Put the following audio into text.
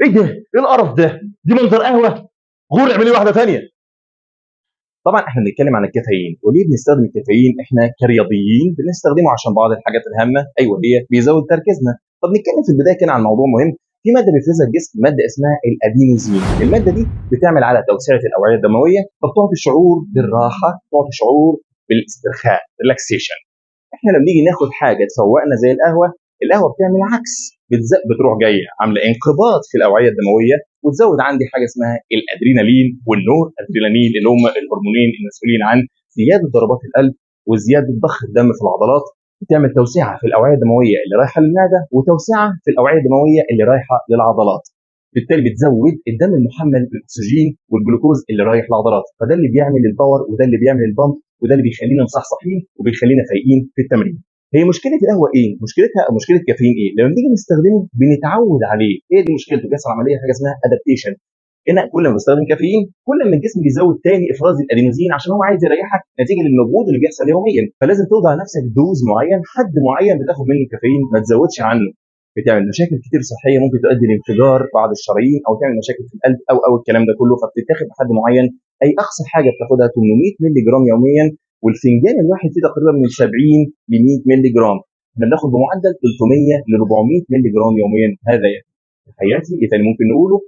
ايه ده؟ ايه القرف ده؟ دي منظر قهوه؟ غور اعملي واحده ثانيه. طبعا احنا بنتكلم عن الكافيين، وليه بنستخدم الكافيين؟ احنا كرياضيين بنستخدمه عشان بعض الحاجات الهامه، ايوه هي بيزود تركيزنا. طب نتكلم في البدايه كده عن موضوع مهم. في ماده بيفرزها الجسم، ماده اسمها الادينوزين. الماده دي بتعمل على توسعه الاوعيه الدمويه، فبتعطي شعور بالراحه، تعطي شعور بالاسترخاء، ريلاكسيشن. احنا لما نيجي ناخد حاجه تفوقنا زي القهوه، القهوه بتعمل عكس، بتروح جايه عامله انقباض في الاوعيه الدمويه، وتزود عندي حاجه اسمها الادرينالين والنور ادرينالين، اللي هم الهرمونين المسؤولين عن زياده ضربات القلب وزياده ضخ الدم في العضلات. بتعمل توسعه في الاوعيه الدمويه اللي رايحه للمعده، وتوسعه في الاوعيه الدمويه اللي رايحه للعضلات. بالتالي بتزود الدم المحمل بالاكسجين والجلوكوز اللي رايح للعضلات، فده اللي بيعمل الباور، وده اللي بيعمل البامب، وده اللي بيخلينا مصحصحين وبيخلينا فايقين في التمرين. هي مشكله القهوه ايه؟ مشكلتها او مشكله الكافيين ايه؟ لما نيجي نستخدمه بنتعود عليه، هي دي مشكلته. بيحصل عمليه حاجه اسمها ادابتيشن. هنا كل ما بستخدم كافيين كل ما الجسم بيزود تاني افراز الادينوزين، عشان هو عايز يريحك نتيجه للمجهود اللي بيحصل يوميا، فلازم توضع لنفسك دوز معين، حد معين بتاخد منه الكافيين، ما تزودش عنه. بتعمل مشاكل كتير صحيه، ممكن تؤدي لانفجار بعض الشرايين، او تعمل مشاكل في القلب، او الكلام ده كله، فبتتاخد بحد معين. اي اقصى حاجه بتاخدها 800 مللي جرام يوميا، والفنجان الواحد فيه تقريبا من 70 ل 100 مللي جرام. احنا بناخد بمعدل 300 ل 400 مللي جرام يوميا. هذا يعني حياتي اللي ممكن نقوله